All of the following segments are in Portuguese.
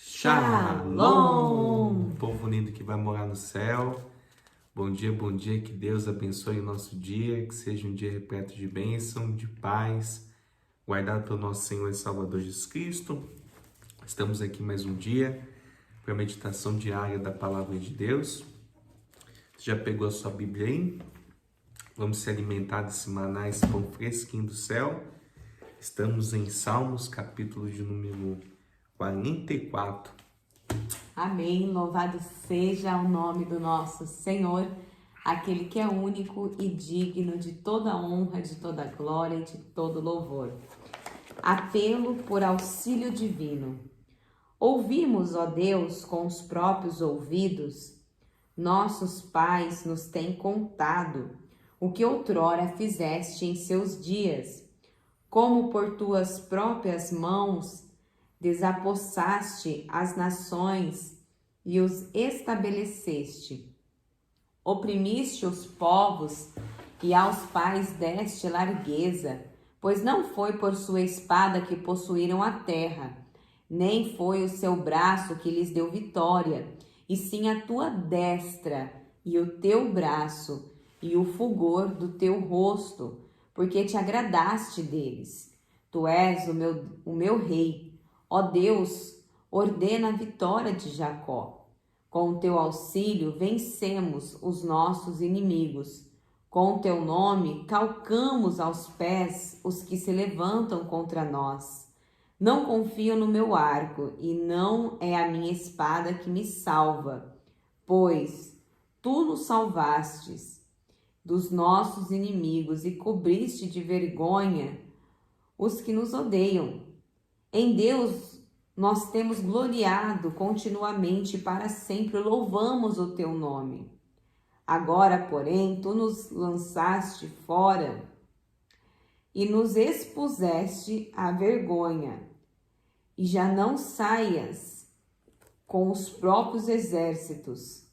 Shalom! Povo lindo que vai morar no céu. Bom dia, que Deus abençoe o nosso dia, que seja um dia repleto de bênção, de paz, guardado pelo nosso Senhor e Salvador Jesus Cristo. Estamos aqui mais um dia para a meditação diária da Palavra de Deus. Você já pegou a sua Bíblia aí? Vamos se alimentar desse maná, esse pão fresquinho do céu. Estamos em Salmos, capítulo de número 44. Amém. Louvado seja o nome do nosso Senhor, aquele que é único e digno de toda honra, de toda glória e de todo louvor. Apelo por auxílio divino. Ouvimos, ó Deus, com os próprios ouvidos. Nossos pais nos têm contado o que outrora fizeste em seus dias, como por tuas próprias mãos desapossaste as nações e os estabeleceste. Oprimiste os povos e aos pais deste largueza, pois não foi por sua espada que possuíram a terra, nem foi o seu braço que lhes deu vitória, e sim a tua destra e o teu braço e o fulgor do teu rosto, porque te agradaste deles. Tu és o meu rei. Ó Deus, ordena a vitória de Jacó. Com o teu auxílio vencemos os nossos inimigos. Com o teu nome calcamos aos pés os que se levantam contra nós. Não confio no meu arco, e não é a minha espada que me salva, pois tu nos salvastes dos nossos inimigos e cobriste de vergonha os que nos odeiam. Em Deus nós temos gloriado continuamente, para sempre louvamos o teu nome. Agora, porém, tu nos lançaste fora e nos expuseste à vergonha, e já não saias com os próprios exércitos.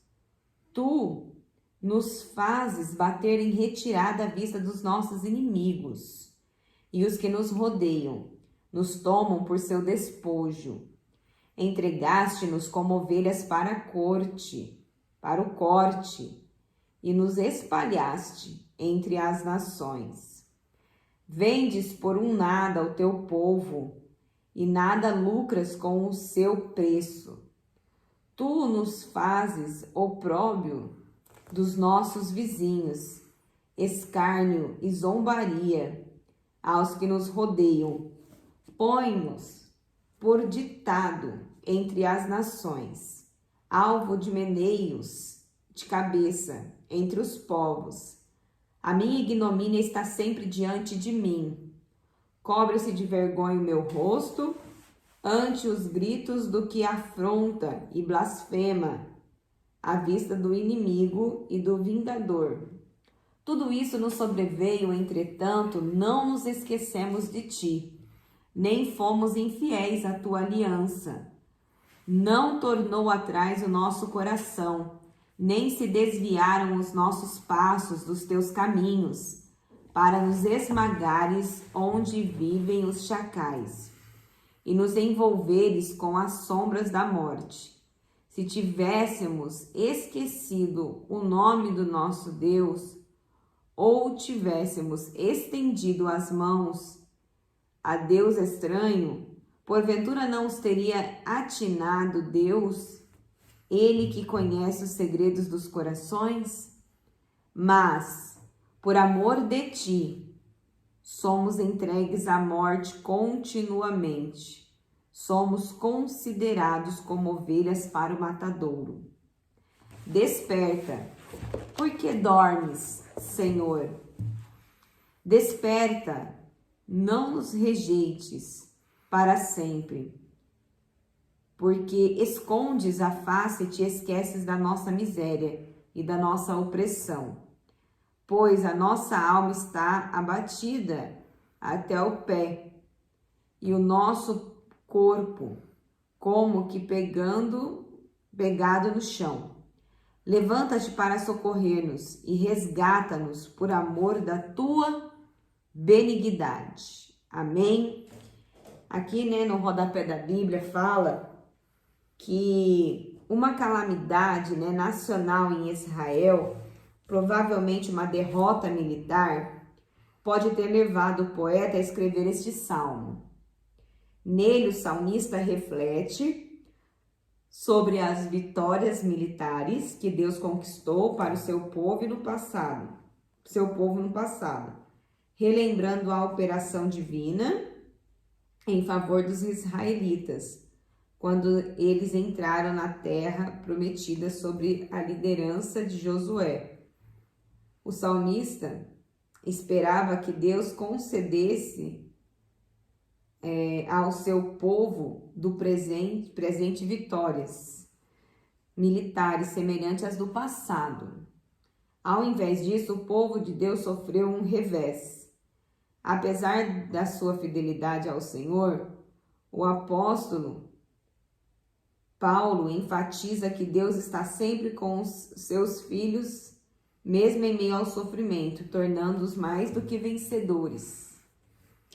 Tu nos fazes bater em retirada à vista dos nossos inimigos, e os que nos rodeiam nos tomam por seu despojo. Entregaste-nos como ovelhas para o corte, e nos espalhaste entre as nações. Vendes por um nada o teu povo, e nada lucras com o seu preço. Tu nos fazes opróbrio dos nossos vizinhos, escárnio e zombaria aos que nos rodeiam. Põe-nos por ditado entre as nações, alvo de meneios de cabeça entre os povos. A minha ignomínia está sempre diante de mim. Cobre-se de vergonha o meu rosto ante os gritos do que afronta e blasfema à vista do inimigo e do vingador. Tudo isso nos sobreveio, entretanto, não nos esquecemos de ti, nem fomos infiéis à tua aliança. Não tornou atrás o nosso coração, nem se desviaram os nossos passos dos teus caminhos, para nos esmagares onde vivem os chacais, e nos envolveres com as sombras da morte. Se tivéssemos esquecido o nome do nosso Deus, ou tivéssemos estendido as mãos a Deus estranho, porventura não os teria atinado Deus, ele que conhece os segredos dos corações? Mas, por amor de ti, somos entregues à morte continuamente. Somos considerados como ovelhas para o matadouro. Desperta, porque dormes, Senhor? Desperta, não nos rejeites para sempre, porque escondes a face e te esqueces da nossa miséria e da nossa opressão. Pois a nossa alma está abatida até o pé, e o nosso corpo como que pegado no chão. Levanta-te para socorrer-nos e resgata-nos por amor da tua benignidade. Amém? Aqui, no rodapé da Bíblia fala que uma calamidade, né, nacional em Israel, provavelmente uma derrota militar, pode ter levado o poeta a escrever este salmo. Nele, o salmista reflete sobre as vitórias militares que Deus conquistou para o seu povo no passado, relembrando a operação divina em favor dos israelitas, quando eles entraram na terra prometida sob a liderança de Josué. O salmista esperava que Deus concedesse ao seu povo do presente vitórias militares semelhantes às do passado. Ao invés disso, o povo de Deus sofreu um revés. Apesar da sua fidelidade ao Senhor, o apóstolo Paulo enfatiza que Deus está sempre com os seus filhos, mesmo em meio ao sofrimento, tornando-os mais do que vencedores.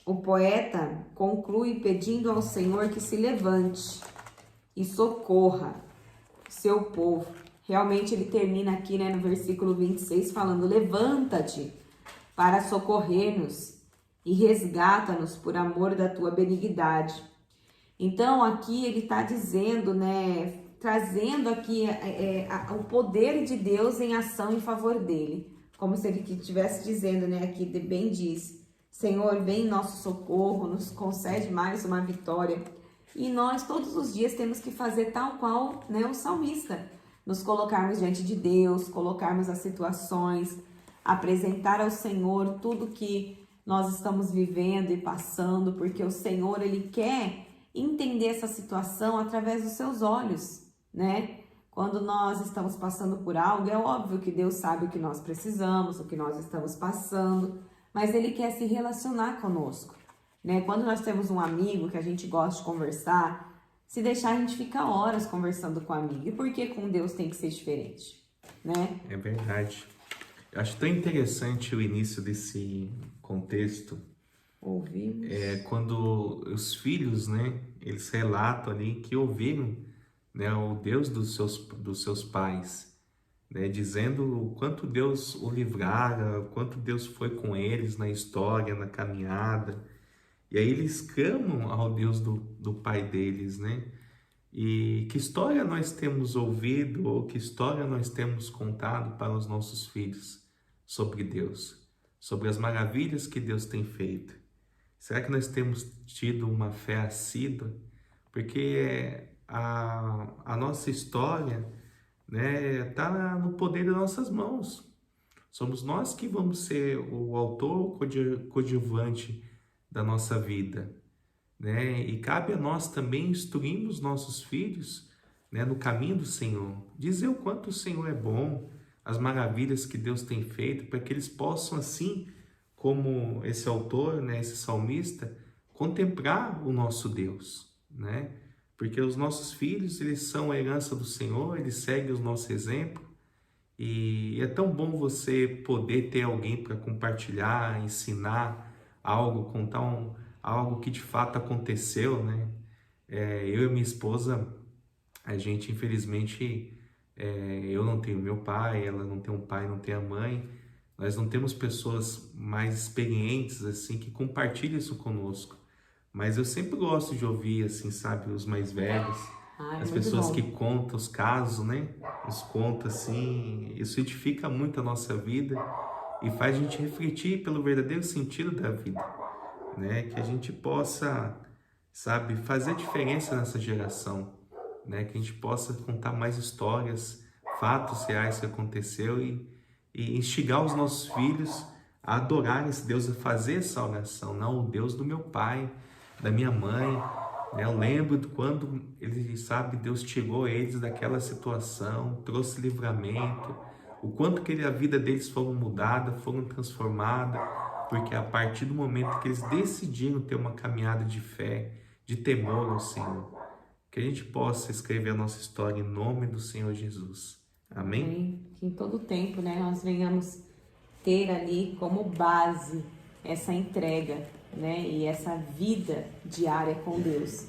O poeta conclui pedindo ao Senhor que se levante e socorra seu povo. Realmente ele termina aqui, né, no versículo 26 falando: levanta-te para socorrer-nos e resgata-nos por amor da tua benignidade. Então aqui ele está dizendo, né, trazendo aqui o poder de Deus em ação em favor dele, como se ele estivesse dizendo, né, aqui bem diz: Senhor, vem em nosso socorro, nos concede mais uma vitória. E nós todos os dias temos que fazer tal qual, né, o salmista, nos colocarmos diante de Deus, colocarmos as situações, apresentar ao Senhor tudo que nós estamos vivendo e passando, porque o Senhor, ele quer entender essa situação através dos seus olhos, né? Quando nós estamos passando por algo, é óbvio que Deus sabe o que nós precisamos, o que nós estamos passando, mas ele quer se relacionar conosco, né? Quando nós temos um amigo que a gente gosta de conversar, se deixar, a gente fica horas conversando com o amigo. E por que com Deus tem que ser diferente, né? É verdade. Eu acho tão interessante o início desse contexto. Ouvimos. Quando os filhos, né, eles relatam ali que ouviram, né, o Deus dos seus pais, né, dizendo o quanto Deus o livrara, o quanto Deus foi com eles na história, na caminhada. E aí eles clamam ao Deus do pai deles, né? E que história nós temos ouvido ou que história nós temos contado para os nossos filhos sobre Deus, sobre as maravilhas que Deus tem feito? Será que nós temos tido uma fé assídua? Porque a nossa história, né, está no poder das nossas mãos. Somos nós que vamos ser o autor coadjuvante da nossa vida, né? E cabe a nós também instruirmos os nossos filhos, né, no caminho do Senhor, dizer o quanto o Senhor é bom, as maravilhas que Deus tem feito, para que eles possam, assim como esse autor, né, esse salmista, contemplar o nosso Deus, né? Porque os nossos filhos, eles são a herança do Senhor, eles seguem o nosso exemplo, e é tão bom você poder ter alguém para compartilhar, ensinar algo, contar algo que de fato aconteceu, né? Eu e minha esposa, a gente infelizmente, eu não tenho meu pai, ela não tem um pai, não tem a mãe, nós não temos pessoas mais experientes assim que compartilhem isso conosco, mas eu sempre gosto de ouvir, assim, sabe, os mais velhos, as pessoas que contam os casos, né? Os contam assim, isso edifica muito a nossa vida e faz a gente refletir pelo verdadeiro sentido da vida, né? Que a gente possa, sabe, fazer diferença nessa geração, né? Que a gente possa contar mais histórias, fatos reais que aconteceu e instigar os nossos filhos a adorar esse Deus, a fazer essa oração, não o Deus do meu pai, da minha mãe, né? Eu lembro de quando ele, sabe, Deus tirou eles daquela situação, trouxe livramento, o quanto que a vida deles foram mudada, foram transformada, porque a partir do momento que eles decidiram ter uma caminhada de fé, de temor ao Senhor, que a gente possa escrever a nossa história em nome do Senhor Jesus. Amém? Amém. Que em todo tempo, né, nós venhamos ter ali como base essa entrega, né, e essa vida diária com Deus.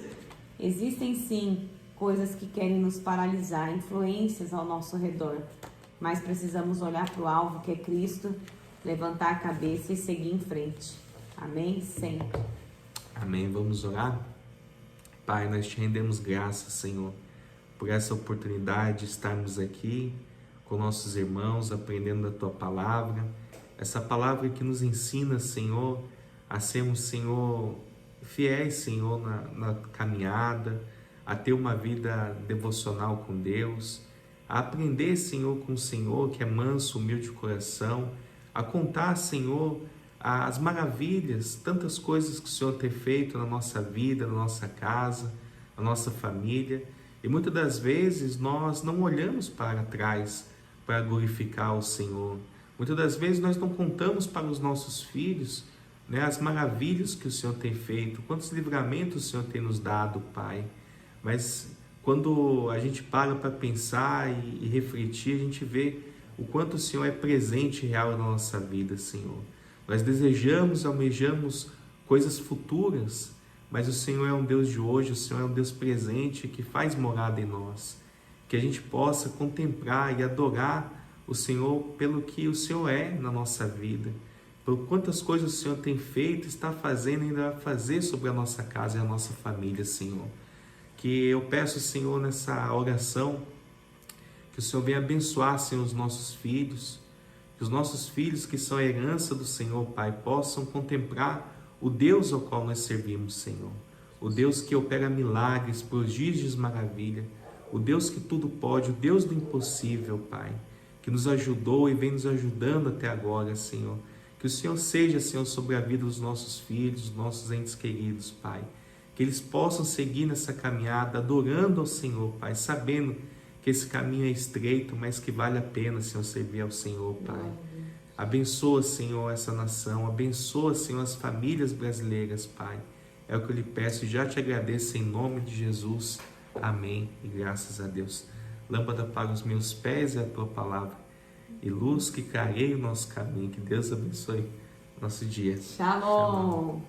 Existem sim coisas que querem nos paralisar, influências ao nosso redor. Mas precisamos olhar para o alvo, que é Cristo, levantar a cabeça e seguir em frente. Amém? Sempre. Amém. Vamos orar? Pai, nós te rendemos graças, Senhor, por essa oportunidade de estarmos aqui com nossos irmãos, aprendendo da Tua Palavra. Essa palavra que nos ensina, Senhor, a sermos, Senhor, fiéis, Senhor, na caminhada, a ter uma vida devocional com Deus, a aprender, Senhor, com o Senhor, que é manso, humilde de coração, a contar, Senhor, as maravilhas, tantas coisas que o Senhor tem feito na nossa vida, na nossa casa, na nossa família. E muitas das vezes nós não olhamos para trás para glorificar o Senhor. Muitas das vezes nós não contamos para os nossos filhos, né, as maravilhas que o Senhor tem feito, quantos livramentos o Senhor tem nos dado, Pai. Mas quando a gente para pensar e refletir, a gente vê o quanto o Senhor é presente e real na nossa vida, Senhor. Nós desejamos, almejamos coisas futuras, mas o Senhor é um Deus de hoje, o Senhor é um Deus presente que faz morada em nós. Que a gente possa contemplar e adorar o Senhor pelo que o Senhor é na nossa vida, por quantas coisas o Senhor tem feito, está fazendo e ainda vai fazer sobre a nossa casa e a nossa família, Senhor. Que eu peço, Senhor, nessa oração, que o Senhor venha abençoar, Senhor, os nossos filhos, que os nossos filhos que são a herança do Senhor, Pai, possam contemplar o Deus ao qual nós servimos, Senhor. O Deus que opera milagres, prodígios, maravilha. O Deus que tudo pode, o Deus do impossível, Pai, que nos ajudou e vem nos ajudando até agora, Senhor. Que o Senhor seja, Senhor, sobre a vida dos nossos filhos, dos nossos entes queridos, Pai. Que eles possam seguir nessa caminhada, adorando ao Senhor, Pai, sabendo que esse caminho é estreito, mas que vale a pena, Senhor, servir ao Senhor, Pai. Abençoa, Senhor, essa nação, abençoa, Senhor, as famílias brasileiras, Pai. É o que eu lhe peço e já te agradeço em nome de Jesus. Amém e graças a Deus. Lâmpada para os meus pés é a Tua Palavra e luz que clareia o nosso caminho. Que Deus abençoe nosso dia. Shalom.